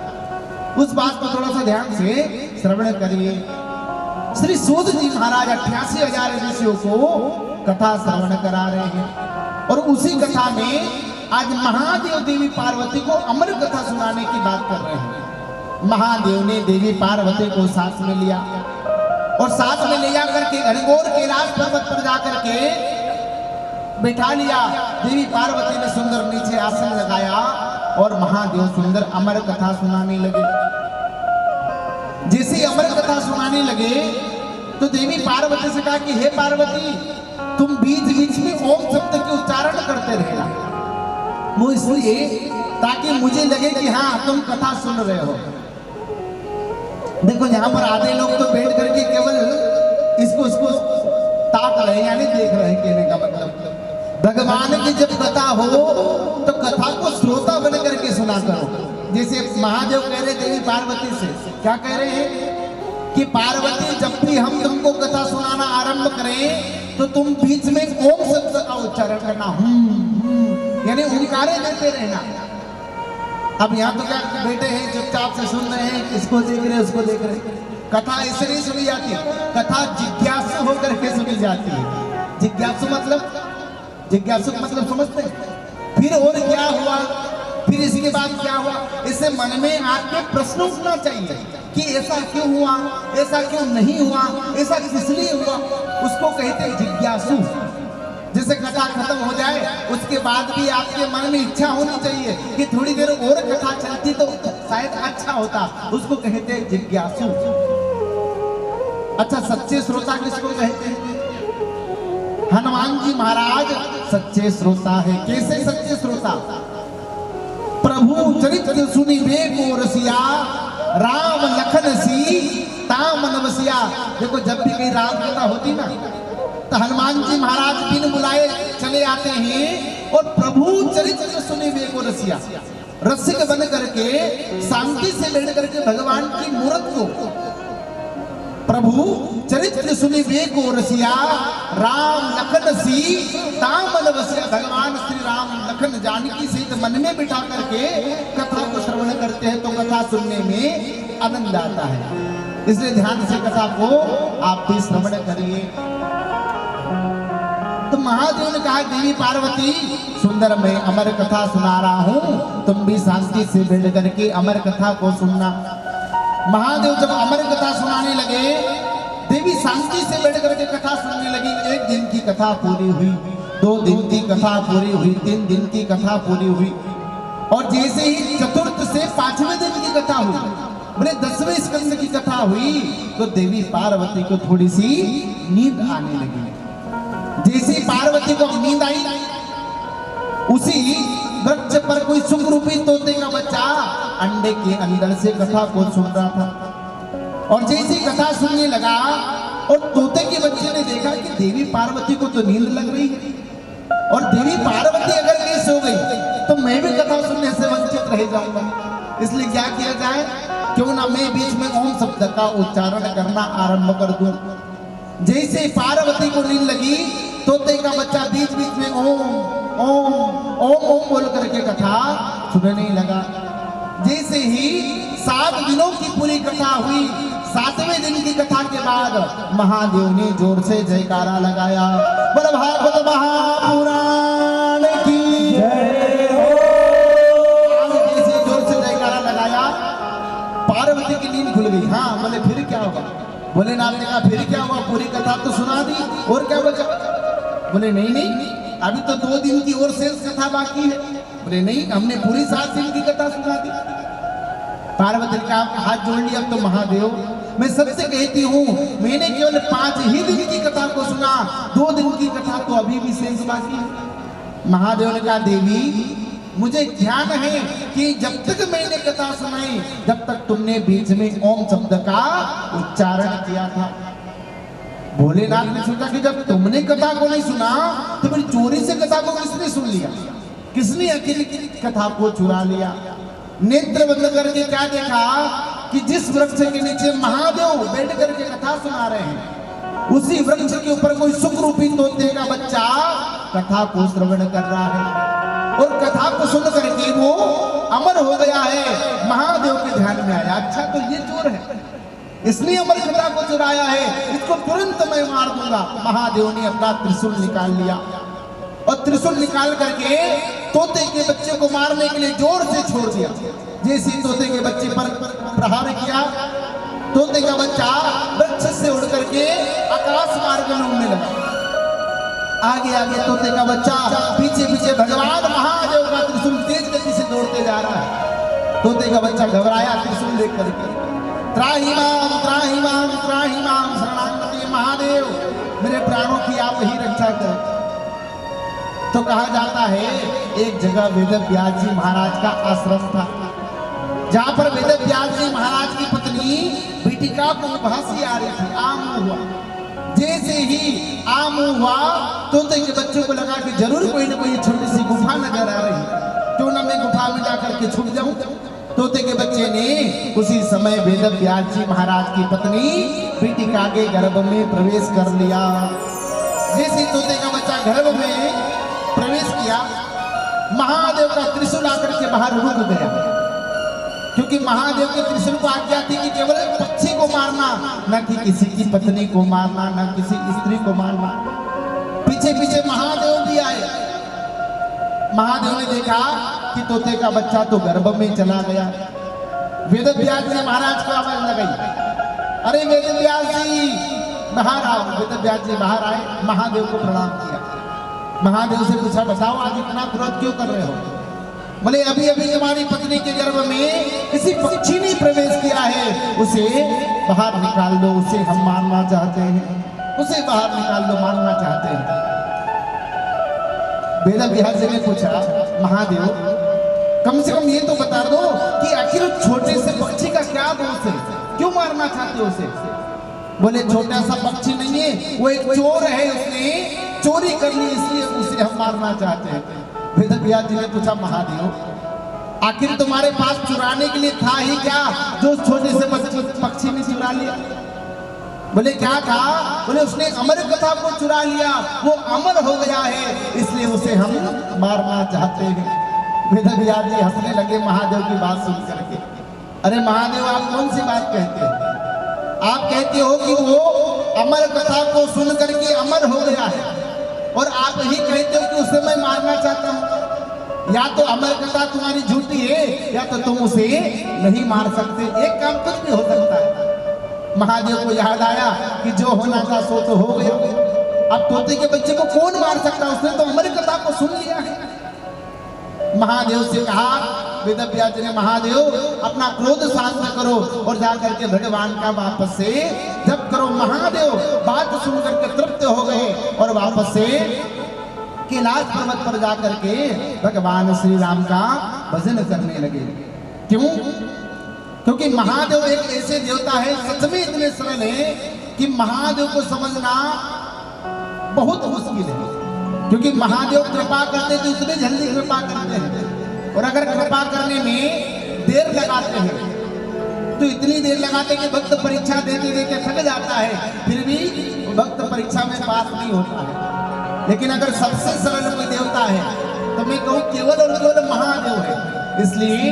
उस बात को थोड़ा सा ध्यान से श्रवण करिए। श्री सूत जी महाराज 88,000 ऋषियों को कथा श्रवण करा रहे हैं, और उसी कथा में आज महादेव देवी पार्वती को अमर कथा सुनाने की बात कर रहे हैं। महादेव ने देवी पार्वती को साथ में लिया, और साथ में ले जाकर के घनघोर कैलाश पर्वत पर जाकर के बैठा लिया। देवी पार्वती ने सुंदर नीचे आसन लगाया और महादेव सुंदर अमर कथा सुनाने लगे। जैसे अमर कथा सुनाने लगे तो देवी पार्वती से कहा कि हे पार्वती तुम बीच बीच में ओम शब्द के उच्चारण करते रहना, वो इसलिए ताकि मुझे लगे कि हाँ तुम कथा सुन रहे हो। देखो यहाँ पर आधे लोग तो बैठ करके केवल इसको उसको ताक रहे, यानी देख रहे, कहने का मतलब भगवान की जब कथा हो तो कथा को श्रोता बन करके सुना करो। जैसे महादेव कह रहे देवी पार्वती से, क्या कह रहे हैं कि पार्वती जब भी हम तुमको कथा सुनाना आरंभ करें तो तुम बीच में ओम शब्द का उच्चारण करना, यानी ओंकारे देते रहना। अब यहाँ तो क्या बैठे हैं चुपचाप से सुन रहे हैं, इसको देख रहे उसको देख रहे। कथा ऐसे नहीं सुनी जाती, कथा जिज्ञासु होकर के सुनी जाती है। जिज्ञासु मतलब समझते हैं? फिर और क्या हुआ, फिर इसके बाद क्या हुआ, इसे मन में आपके प्रश्न उठना चाहिए कि ऐसा क्यों हुआ, ऐसा क्यों नहीं हुआ, ऐसा किस लिए हुआ, उसको कहते हैं जिज्ञासु। जैसे कथा खत्म हो जाए उसके बाद भी आपके मन में इच्छा होनी चाहिए कि थोड़ी देर और कथा चलती तो शायद अच्छा होता, उसको कहते हैं जिज्ञासु। अच्छा सच्चे श्रोता किसको कहते हैं? हनुमान जी महाराज सच्चे श्रोता है। कैसे सच्चे श्रोता? प्रभु चरित्र सुनी को रसिया, राम लखन सी तामन बसिया। देखो जब भी कहीं राम कथा होती ना तो हनुमान जी महाराज बिन बुलाए चले आते हैं और प्रभु चरित्र सुने वे को रसिया, रसिक बन करके शांति से बैठ करके भगवान की मूर्त को, प्रभु चरित्र सुनी वे को रसिया, राम लखन सी तामन बसिया। भगवान श्री राम लखन जानकी सहित मन में बिठा करके कथा को श्रवण करते हैं तो कथा सुनने में आनंद आता है। इसलिए ध्यान से कथा को आप भी श्रवण करिए। तो महादेव ने कहा, देवी पार्वती सुंदर मैं अमर कथा सुना रहा हूं, तुम भी शांति से बैठ करके अमर कथा को सुनना। महादेव जब अमर कथा सुनाने लगे, देवी शांति से बैठ करके कथा सुनने लगी। 1 दिन की कथा पूरी हुई, 2 दिन की कथा पूरी हुई, 3 दिन की कथा पूरी हुई, और जैसे ही चतुर्थ से 5वें दिन की कथा हुई, बोले 10वें स्कंद की कथा हुई, तो देवी पार्वती को थोड़ी सी नींद आने लगी। जैसे पार्वती को नींद आई, उसी वृक्ष पर कोई सुख रूपी तोते का बच्चा अंडे के अंदर से कथा को सुन रहा था, और जैसे कथा सुनने लगा और तोते के बच्चे ने देखा कि देवी पार्वती को तो नींद लग रही है, और देवी पार्वती अगर कहीं सो गई तो मैं भी कथा सुनने से वंचित रह जाऊंगा। इसलिए क्या किया जाए, क्यों ना मैं बीच में ओम शब्द का उच्चारण करना आरंभ कर दूं। जैसे पार्वती को नींद लगी, तोते का बच्चा बीच बीच में ओम ओम ओम ओम बोल करके कथा सुनने लगा। जैसे ही 7 दिनों की पूरी कथा हुई, 7वें दिन की कथा के बाद महादेव ने जोर से जयकारा लगाया, बोल भागवत महापुराण की जय हो। जैसे जोर से जयकारा लगाया, पार्वती की नींद खुल गई। हाँ बोले फिर क्या होगा, भोलेनाथ ने कहा फिर क्या हुआ, पूरी कथा तो सुना दी, और क्या बचा। बोले नहीं नहीं, अभी तो 2 दिन की और शेष कथा बाकी है। बोले नहीं, हमने पूरी 7 दिन की कथा सुना दी। पार्वती का हाथ जोड़ लिया, अब तो महादेव मैं सबसे कहती हूँ, मैंने केवल 5 ही दिन की कथा को सुना, 2 दिन की कथा तो अभी भी शेष बाकी है। महादेव ने कहा, देवी मुझे ध्यान है कि जब तक मैंने कथा सुनाई, जब तक तुमने बीच में ओम शब्द का उच्चारण किया था। भोलेनाथ ने सोचा कि जब तुमने कथा को नहीं सुना तो फिर चोरी से कथा को किसने सुन लिया, किसने अकेली कथा को चुरा लिया। नेत्र बंद करके क्या देखा कि जिस वृक्ष के नीचे महादेव बैठ करके कथा सुना रहे हैं, उसी वृक्ष के ऊपर कोई सुख रूपी तोते का बच्चा कथा को श्रवण कर रहा है, और कथा को सुन करके वो अमर हो गया है। महादेव के ध्यान में आया, अच्छा तो ये चोर है, इसलिए अमर कथा को चुराया है, इसको तुरंत मैं मार दूंगा। महादेव ने अपना त्रिशूल निकाल लिया, और त्रिशूल निकाल करके तोते के बच्चे को मारने के लिए जोर से छोड़ दिया। जैसे तोते के बच्चे पर प्रहार किया, तोते का बच्चा वृक्ष से उड़ करके आकाश मार्ग में उड़ने लगा। आगे आगे तोते का बच्चा, पीछे पीछे भगवान महादेव का त्रिशूल तेज गति से दौड़ते जा रहा है। तोते का बच्चा घबराया त्रिशूल देख करके, त्राहि माम शरणागति महादेव, मेरे प्राणों की आप ही रक्षा करें। तो कहा जाता है एक जगह वेद व्यास जी महाराज का आश्रम था, जहां पर वेद व्यास जी महाराज की पत्नी बीटिका को भांसी आ रही थी, आम हुआ। जैसे ही आम हुआ, तोते के बच्चों को लगा कि जरूर कोई ना कोई छोटी सी गुफा नजर आ रही है, क्यों ना मैं गुफा में जाकर के छुप जाऊं। तोते के बच्चे ने उसी समय वेद व्यास जी महाराज की पत्नी बीटिका के गर्भ में प्रवेश कर लिया। जैसे तोते का बच्चा गर्भ में प्रवेश किया, महादेव का त्रिशूल आकर के बाहर रुक गया, क्योंकि महादेव के त्रिशूल को आज्ञा थी कि केवल पक्षी को मारना, न कि किसी की पत्नी को मारना, न किसी स्त्री को मारना। पीछे पीछे महादेव भी आए। महादेव ने देखा कि तोते का बच्चा तो गर्भ में चला गया। वेद व्यास जी महाराज को आवाज लगाई, अरे वेद व्यास जी बाहर आओ। वेद व्यास जी बाहर आए, महादेव को प्रणाम किया। महादेव से पूछा, बताओ आज इतना क्रोध क्यों कर रहे हो। बोले अभी अभी तुम्हारी पत्नी के गर्भ में किसी पक्षी ने प्रवेश किया है, उसे बाहर निकाल दो, उसे हम मारना चाहते हैं, उसे बाहर निकाल दो, मारना चाहते हैं। वेद व्यास जी ने पूछा, महादेव कम से कम ये तो बता दो कि आखिर छोटे से पक्षी का क्या दोष है, क्यों मारना चाहते हो उसे। बोले छोटा सा पक्षी नहीं है, वो एक चोर है, उसने चोरी कर ली, इसलिए उसे हम मारना चाहते हैं। वेद व्यास जी ने पूछा महादेव आखिर तुम्हारे पास चुराने के लिए था ही क्या जो उस छोटे से पक्षी ने चुरा लिया? बोले क्या था? बोले उसने अमर कथा को चुरा लिया, वो अमर हो गया है, इसलिए उसे हम मारना चाहते हैं। वेद व्यास जी हंसने लगे महादेव की बात सुन करके। अरे महादेव आप कौन सी बात कहते हैं? आप कहते हो कि वो अमर कथा को सुन करके अमर हो गया है और आप ही कहते हो कि उसे मैं मारना चाहता हूं। या तो अमर कथा तुम्हारी झूठी है या तो तुम उसे नहीं मार सकते। एक काम कुछ भी हो सकता है। महादेव को याद आया कि जो होना था सो तो हो गया। अब तोते के बच्चे को कौन मार सकता? उसने तो अमर कथा को सुन लिया है। महादेव से कहा, वेद व्यास जी ने, महादेव अपना क्रोध शांत करो और जाकर के भगवान का वापस से जब करो। महादेव बात सुन करके तृप्त हो गए और वापस से कैलाश पर्वत पर जाकर के भगवान श्री राम का भजन करने लगे। क्यों? क्योंकि महादेव एक ऐसे देवता है, सच में इतने सरल है कि महादेव को समझना बहुत मुश्किल है। क्योंकि महादेव कृपा करते तो इतने जल्दी कृपा करते हैं और अगर कृपा करने में देर लगाते हैं तो इतनी देर लगाते हैं कि भक्त परीक्षा देते देते थक जाता है, फिर भी भक्त परीक्षा में पास नहीं होता है। लेकिन अगर सबसे सरल कोई देवता है तो मैं कहूँ केवल और केवल महादेव है। इसलिए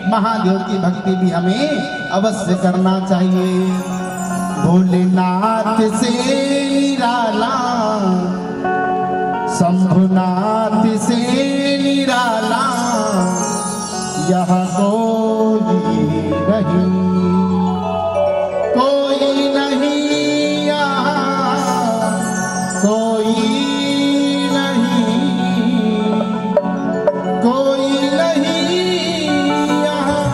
महादेव की भक्ति भी हमें अवश्य करना चाहिए। भोलेनाथ से निराला, शंभुनाथ से निराला, यह कोई नहीं, कोई नहीं यहाँ, कोई नहीं, कोई नहीं यहाँ,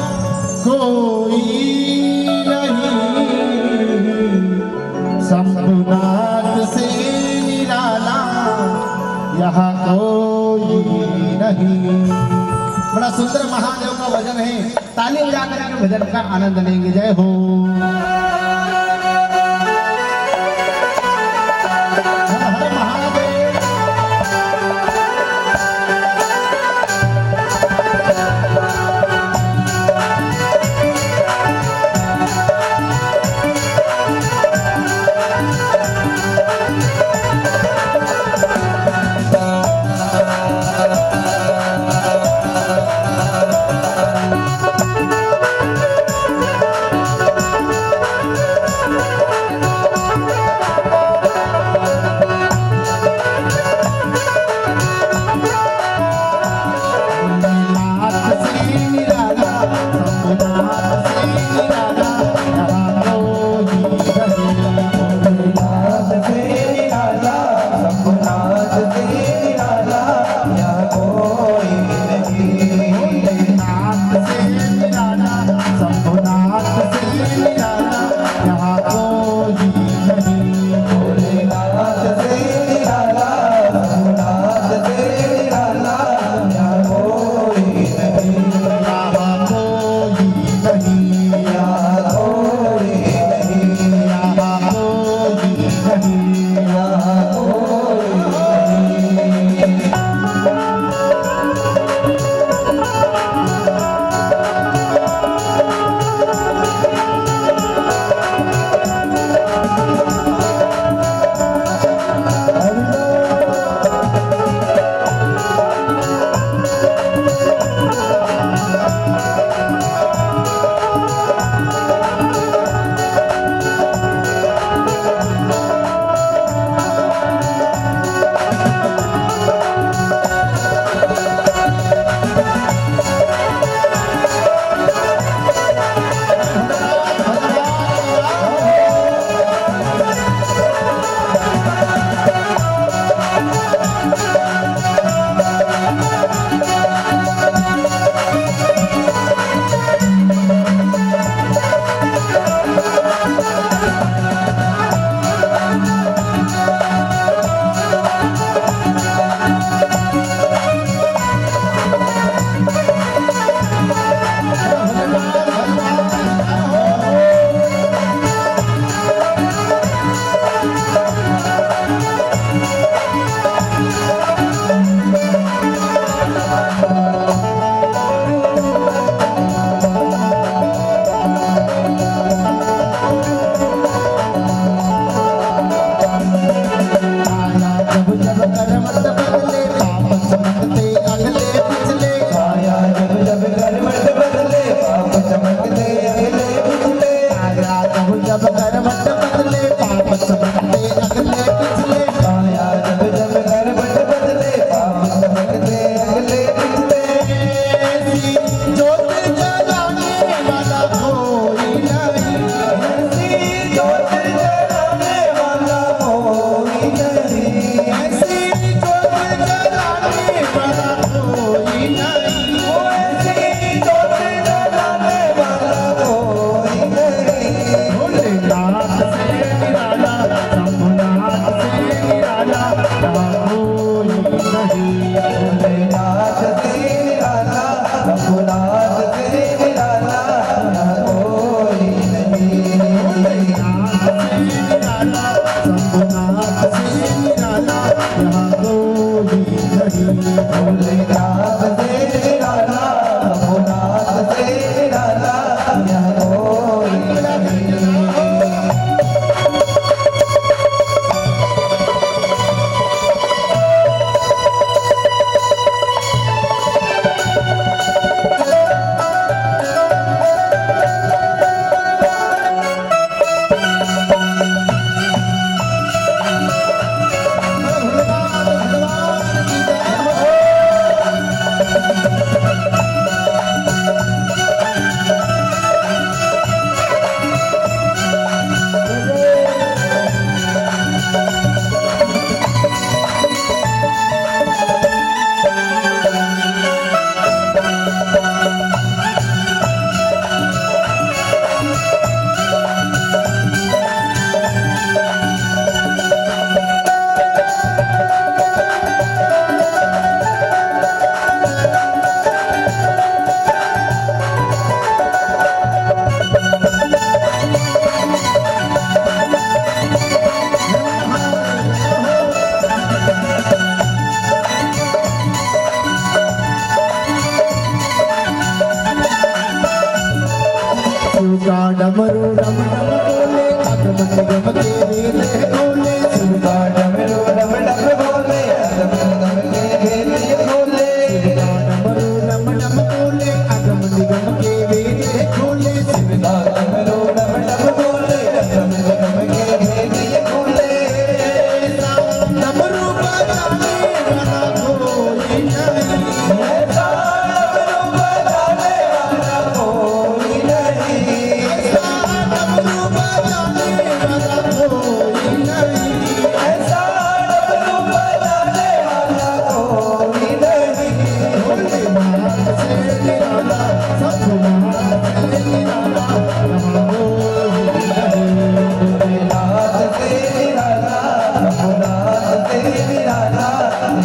कोई नहीं, शंभुनाथ से निराला, यहाँ कोई नहीं। बड़ा सुंदर महादेव का भजन है। ताली बजा करके भजन का आनंद लेंगे। जय हो। हर हर महादेव। करवट बदले पाप चमकते अगले पिछले आया जब जब करवट बदले पाप चमकते अगले पिछले आया जब करवट बदले पाप चमकते अगले पिछले आया जब जब करवट बदले पाप चमकते अगले पिछले ऐसी ज्योत जलाने वाला कोई नहीं ऐसी ज्योत जलाने वाला कोई नहीं ऐसी ज्योत जलाने वाला कोई नहीं ऐसी ज्योत जलाने वाला कोई नहीं भोलेनाथ से निराला शंभुनाथ से निराला कोई नहीं भोलेनाथ से निराला रघुनाथ से निराला कोई नहीं भोलेनाथ से निराला शंभुनाथ से निराला यहाँ कोई नहीं भोलेनाथ से निराला रघुनाथ से निराला यहाँ कोई नहीं शिव का डमरू डम डम बोले अगम निगम के वेद खोले शिव का डमरू डम डम बोले अगम निगम के भेद खोले शिव का डमरू डम डम बोले अगम निगम के वेद खोले शिव का डमरू डम डम बोले अगम निगम के भेद खोले डमरू बजाने वाला कोई नहीं ऐसा डमरू बजाने वाला कोई नहीं डमरू बजाने वाला कोई नहीं ऐसा डमरू बजाने वाला कोई नहीं भोलेनाथ से निराला शंभुनाथ से निराला यहाँ कोई नहीं भोलेनाथ से निराला रघुनाथ से निराला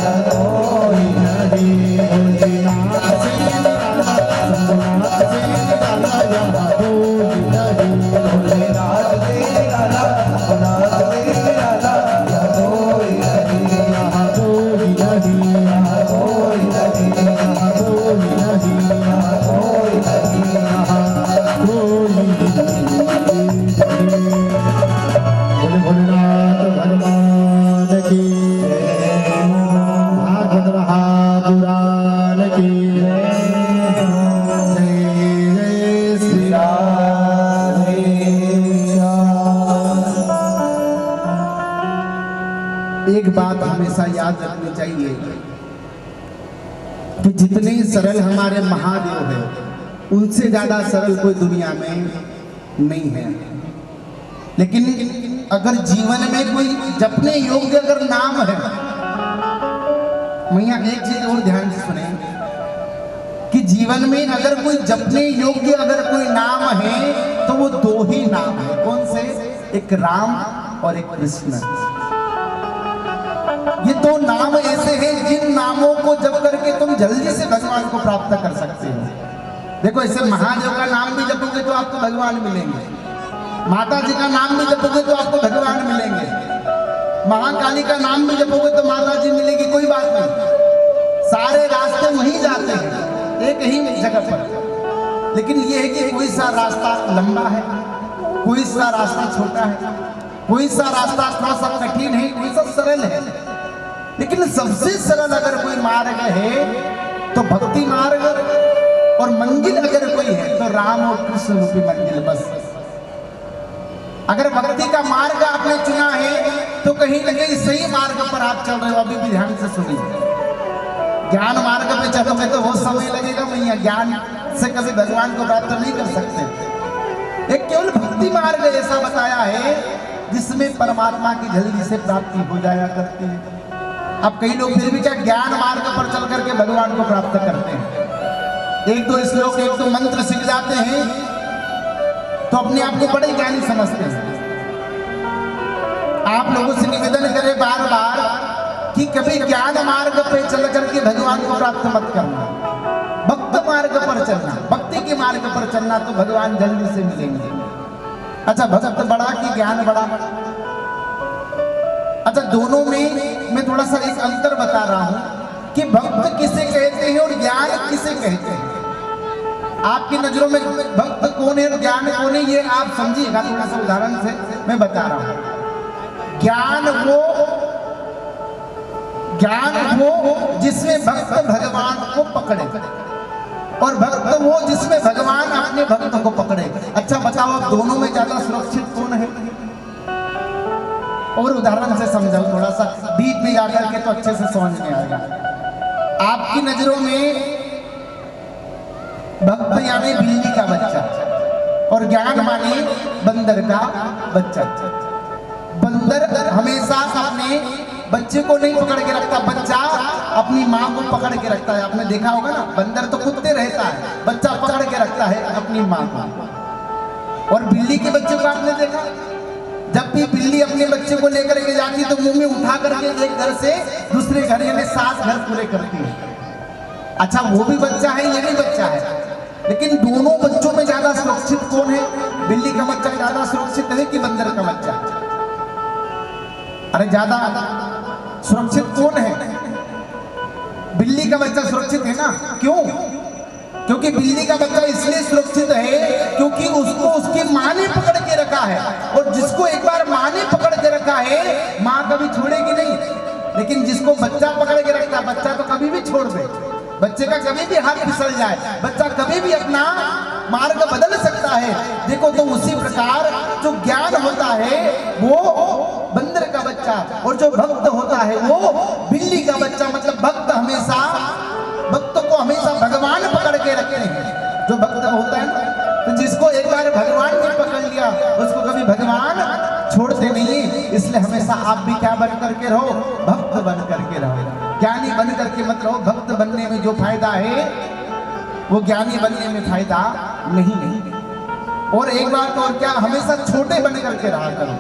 यहाँ कोई नहीं भोलेनाथ से निराला शंभुनाथ से निराला यहाँ कोई नहीं भोलेनाथ से निराला रघुनाथ से निराला यहाँ कोई नहीं यहाँ कोई नहीं यहाँ कोई नहीं यहाँ कोई नहीं यहाँ कोई नहीं यहाँ कोई नहीं। बोले भोलेनाथ भगवान की भागवत महापुराण की जय जय श्री राम। एक बात हमेशा याद रखनी चाहिए कि जितने सरल हमारे महादेव हैं उनसे ज्यादा सरल कोई दुनिया में नहीं है। लेकिन अगर जीवन में कोई जपने योग्य अगर नाम है, मैया एक चीज और ध्यान से सुने कि जीवन में अगर कोई जपने योग्य अगर कोई नाम है तो वो दो ही नाम है। कौन से? एक राम और एक कृष्ण। ये दो नाम ऐसे हैं जिन नामों को जप करके तुम जल्दी से भगवान को प्राप्त कर सकते हो। देखो, ऐसे महादेव का नाम भी जपोगे तो आपको भगवान मिलेंगे, माता जी का नाम भी जपोगे तो आपको भगवान मिलेंगे, महाकाली का नाम भी जपोगे तो माता जी मिलेगी। कोई बात नहीं, सारे रास्ते वहीं जाते हैं एक ही जगह पर। लेकिन ये है कि कोई सा रास्ता लंबा है, कोई सा रास्ता छोटा है, कोई सा रास्ता थोड़ा सा कठिन है, कोई सा सरल है। लेकिन सबसे सरल अगर कोई मार्ग है तो भक्ति मार्ग, और मंजिल अगर कोई है तो राम और कृष्ण रूपी मंजिल। बस अगर भक्ति का मार्ग आपने चुना है तो कहीं ना कहीं सही मार्ग पर आप चल रहे हो। अभी भी ध्यान से सुनिए, ज्ञान मार्ग पे चलोगे तो बहुत समय लगेगा भैया, ज्ञान से कभी भगवान को प्राप्त नहीं कर सकते। एक केवल भक्ति मार्ग ऐसा बताया है जिसमें परमात्मा की जल्दी से प्राप्ति हो जाया करती है। अब कई लोग फिर भी क्या ज्ञान मार्ग पर चल करके भगवान को प्राप्त करते हैं, एक दो श्लोक एक दो मंत्र सीख जाते हैं तो अपने आप को बड़े ज्ञानी समझते हैं। आप लोगों से निवेदन करें बार बार कि कभी ज्ञान मार्ग पे चल करके भगवान को प्राप्त मत करना, भक्त मार्ग पर चलना, भक्ति के मार्ग पर चलना तो भगवान जल्दी से मिलेंगे। अच्छा, भक्त बड़ा कि ज्ञान बड़ा? अच्छा, दोनों में मैं थोड़ा सा एक अंतर बता रहा हूं कि भक्त किसे कहते हैं और ज्ञान किसे कहते हैं। आपकी नजरों में भक्त कौन है और ज्ञान कौन है ये आप समझिएगा। थोड़ा सा उदाहरण से मैं बता रहा हूं। ज्ञान वो जिसमें भक्त भगवान को पकड़े, और भक्त वो जिसमें भगवान अपने भक्त को पकड़े। अच्छा बताओ, अब दोनों में ज्यादा सुरक्षित कौन है? और उदाहरण से समझाओ, थोड़ा सा डीप में जाकर के तो अच्छे से समझ में आएगा। आपकी नजरों में भक्त यानी बिल्ली का बच्चा और ज्ञान माने बंदर का बच्चा। बंदर हमेशा अपने बच्चे को नहीं पकड़ के रखता, बच्चा अपनी माँ को पकड़ के रखता है। आपने देखा होगा ना, बंदर तो कुत्ते रहता है, बच्चा पकड़ के रखता है अपनी माँ को। और बिल्ली के बच्चे को आपने देखा, जब भी बिल्ली अपने बच्चे को लेकर के जाती है तो मुंह में उठा करके एक घर से दूसरे घर यानी 7 घर पूरे करती है। अच्छा, वो भी बच्चा है, ये भी बच्चा है, लेकिन दोनों बच्चों में ज्यादा सुरक्षित कौन है? बिल्ली का बच्चा ज्यादा सुरक्षित है कि बंदर का बच्चा? अरे ज्यादा सुरक्षित कौन है? बिल्ली का बच्चा सुरक्षित है ना। क्यों? क्योंकि बिल्ली का बच्चा इसलिए सुरक्षित है क्योंकि उसको उसकी माँ ने पकड़ के रखा है, और जिसको एक बार माँ ने पकड़ के रखा है माँ कभी छोड़ेगी नहीं। लेकिन जिसको बच्चा पकड़ के रखता, बच्चा तो कभी भी छोड़ दे, बच्चे का कभी भी हाथ फिसल जाए, बच्चा कभी भी अपना मार्ग बदल सकता है। देखो, तो उसी प्रकार जो ज्ञान होता है वो बंदर का बच्चा, और जो भक्त होता है वो बिल्ली का बच्चा। मतलब भक्त को हमेशा भगवान पकड़ के रखते हैं। जो भक्त होता है ना, तो जिसको एक बार भगवान ने पकड़ लिया उसको कभी भगवान छोड़ते नहीं। इसलिए हमेशा आप भी क्या बन करके रहो? भक्त बन करके रहो। ज्ञानी बन करके मत रहो। भक्त बनने में जो फायदा है वो ज्ञानी बनने में फायदा नहीं। और एक बात और क्या, हमेशा छोटे बन करके रहा करो,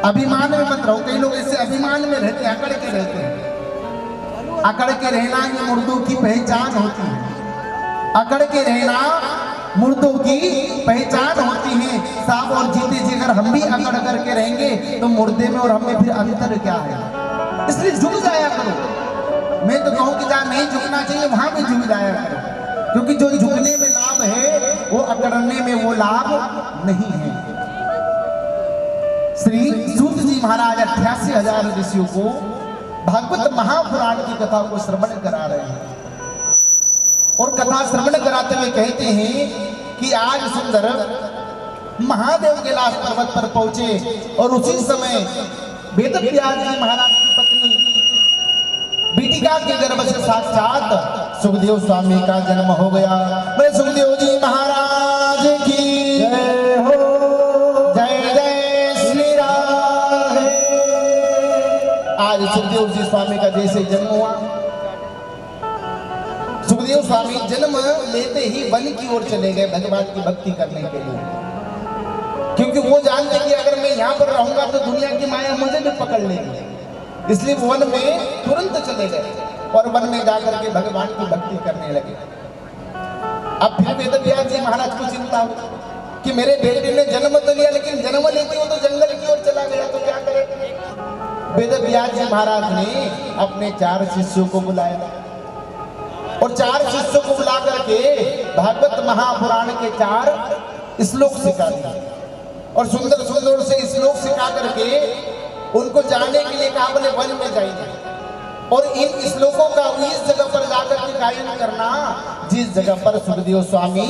अभिमान में मत रहो। कई लोग ऐसे अभिमान में रहते हैं, अकड़ के रहते हैं। अकड़ के रहना ये मुर्दों की पहचान होती है। अकड़ के रहना मुर्दों की पहचान होती है। साहब, और जीते जी अगर हम भी अकड़ करके रहेंगे तो मुर्दे में और हम में फिर अंतर क्या है? इसलिए झुक जाया करो। मैं तो कहूँ कि जहाँ नहीं झुकना चाहिए वहां भी झुक जाया करो, क्योंकि जो झुकने में लाभ है वो अकड़ने में वो लाभ नहीं है। श्री सूत जी महाराज 88,000 ऋषियों को भागवत महापुराण की कथा को श्रवण करा रहे हैं, और कथा श्रवण कराते हुए कहते हैं कि आज सुंदर महादेव कैलाश पर्वत पर पहुंचे, और उसी समय वेदव्यास जी महाराज की पत्नी बीटिका के गर्भ से साक्षात सुखदेव स्वामी का जन्म हो गया। मैं सुखदेव जी महाराज की जय हो। जय जय श्री राम। आज सुखदेव जी स्वामी का जैसे जन्म हुआ, सुखदेव स्वामी जन्म लेते ही वन की ओर चले गए भगवान की भक्ति करने के लिए, क्योंकि वो जानते कि अगर मैं यहाँ पर रहूंगा तो दुनिया की माया मुझे भी पकड़ लेगी। इसलिए वन में तुरंत चले गए और वन में जाकर के भगवान की भक्ति करने लगे। अब फिर वेदव्यास जी महाराज को चिंता हुई कि मेरे बेटे ने जन्म तो लिया, लेकिन जन्म लेते हुए तो जंगल की ओर चला गया, तो क्या करे? वेदव्यास जी महाराज ने अपने 4 शिष्यों को बुलाया, और 4 शिष्यों को बुला करके भागवत महापुराण के 4 श्लोक सिखा दिए, और सुंदर सुंदर से श्लोक सिखा करके उनको जाने के लिए कहा, बोले वन में जाइए। और इन श्लोकों का इस जगह पर जाकर के गायन करना जिस जगह पर सुखदेव स्वामी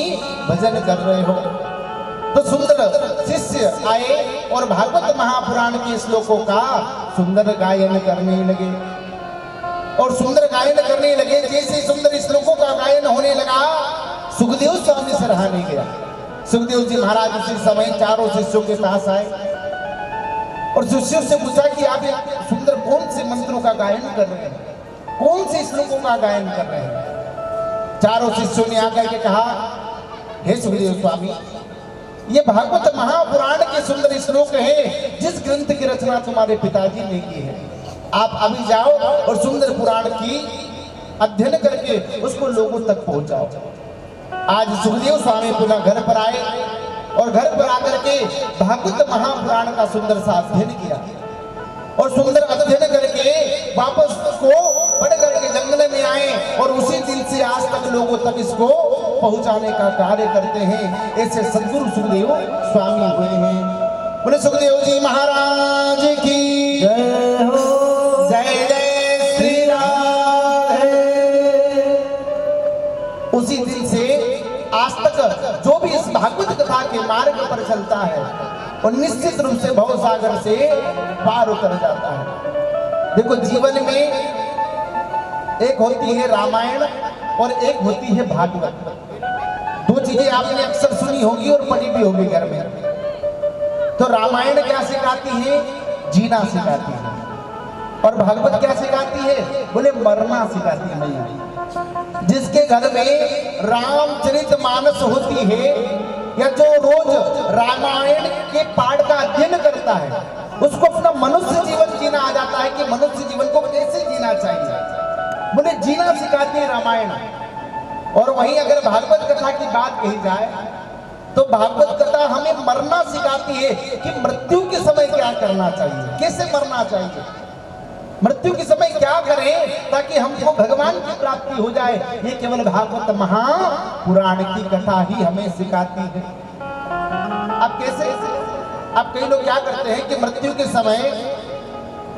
भजन कर रहे हो। तो सुंदर शिष्य आए और भागवत महापुराण के श्लोकों का सुंदर गायन करने लगे और सुंदर गायन करने लगे। जैसे सुंदर श्लोकों का गायन होने लगा, सुखदेव स्वामी सराहने गया। सुखदेव जी महाराज उसी समय चारों शिष्यों के पास आए और शिष्यों से पूछा कि आप सुंदर कौन से मंत्रों का गायन कर रहे हैं, कौन से श्लोकों का गायन कर रहे हैं। चारों शिष्यों ने आकर के कहा, हे सुखदेव स्वामी, ये भागवत महापुराण के सुंदर श्लोक है जिस ग्रंथ की रचना तुम्हारे पिताजी ने की है। आप अभी जाओ और सुंदर पुराण की अध्ययन करके उसको लोगों तक पहुंचाओ। आज सुखदेव स्वामी पुनः घर पर आए और घर पर आकर के भागवत महापुराण का सुंदर सा अध्ययन किया और सुंदर अध्ययन करके वापस को पढ़ करके जंगल में आए और उसी दिन से आज तक लोगों तक इसको पहुंचाने का कार्य करते हैं। ऐसे सद्गुरु सुखदेव स्वामी हुए हैं। बोले सुखदेव जी महाराज की जय हो, जय जय श्री राधे। उसी दिन से आज तक जो भी इस भागवत कथा के मार्ग पर चलता है और निश्चित रूप से भव सागर से पार उतर जाता है। देखो, जीवन में एक होती है रामायण और एक होती है भागवत। दो चीजें आपने अक्सर सुनी होगी और पढ़ी भी होगी घर में। तो रामायण क्या सिखाती है? जीना सिखाती है। और भागवत क्या सिखाती है? बोले मरना सिखाती है। मैया जिसके घर में रामचरितमानस होती है या जो रोज रामायण के पाठ का अध्ययन करता है, उसको अपना मनुष्य जीवन जीना आ जाता है कि मनुष्य जीवन को कैसे जीना चाहिए। बोले जीना सिखाती है रामायण। और वहीं अगर भागवत कथा की बात कही जाए तो भागवत कथा हमें मरना सिखाती है कि मृत्यु के समय क्या करना चाहिए, कैसे मरना चाहिए, मृत्यु के समय क्या करें ताकि हमको भगवान की प्राप्ति हो जाए। ये केवल भागवत महापुराण की कथा ही हमें सिखाती है। अब कैसे? अब कई लोग क्या करते हैं कि मृत्यु के समय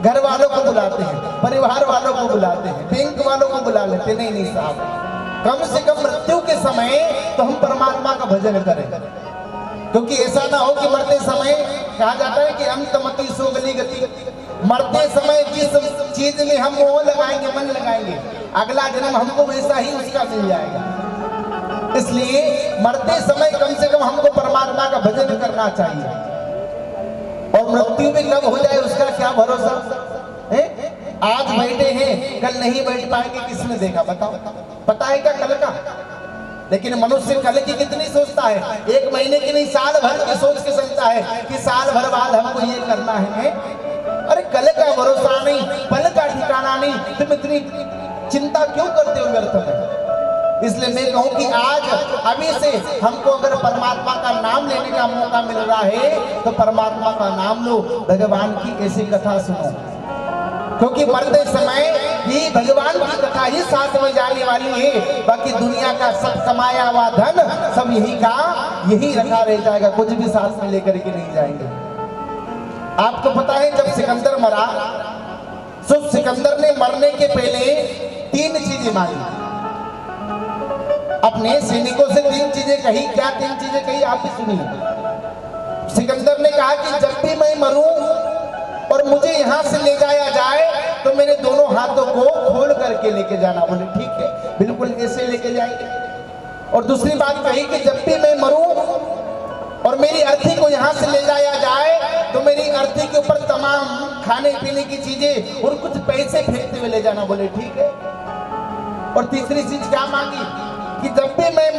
घर वालों को बुलाते हैं, परिवार वालों को बुलाते हैं, बैंक वालों को बुला लेते। नहीं साहब, कम से कम मृत्यु के समय तो हम परमात्मा का भजन करें, क्योंकि ऐसा ना हो कि मरते समय कहा जाता है कि अंतमति सो गली गति। मरते समय जिस चीज में हम मोह लगाएंगे, मन लगाएंगे, अगला जन्म हमको वैसा ही उसका मिल जाएगा। इसलिए मरते समय कम से कम हमको परमात्मा का भजन करना चाहिए। और मृत्यु भी कब हो जाए उसका क्या भरोसा है? आज बैठे हैं, कल नहीं बैठ पाएंगे, किसने देखा? बताओ, पता है क्या कल का? लेकिन मनुष्य कल की कितनी सोचता है? एक महीने की नहीं, साल भर की सोच के चलता है कि साल भर बाद हमको ये करना है। अरे कल का भरोसा नहीं, पल का ठिकाना नहीं, तुम इतनी चिंता क्यों करते हो व्यर्थ में? इसलिए मैं कहूं कि आज अभी से हमको अगर परमात्मा का नाम लेने का मौका मिल रहा है तो परमात्मा का नाम लो, भगवान की ऐसी कथा सुनो, क्योंकि मरते समय ही भगवान की कथा ही साथ में जाने वाली है। बाकी दुनिया का सब कमाया हुआ धन सब यही का यही रखा रह जाएगा, कुछ भी साथ में लेकर के नहीं जाएंगे। आपको पता है जब सिकंदर मरा तो सिकंदर ने मरने के पहले 3 चीजें मांगी, अपने सैनिकों से 3 चीजें कही। क्या 3 चीजें कही आप भी सुनिए। सिकंदर ने कहा कि जब भी मैं मरूं और मुझे यहां से ले जाया जाए तो मेरे दोनों हाथों को खोल करके लेके जाना। बोले ठीक है, बिल्कुल ऐसे लेके जाएंगे। और दूसरी बात कही कि जब भी मैं मरूं और मेरी अर्थी को यहां से ले जाया जाए तो मेरी अर्थी के ऊपर तमाम खाने पीने की चीजें और कुछ पैसे फेंकते हुए ले जाना। बोले ठीक है। और तीसरी चीज क्या मांगी कि जब भी मैं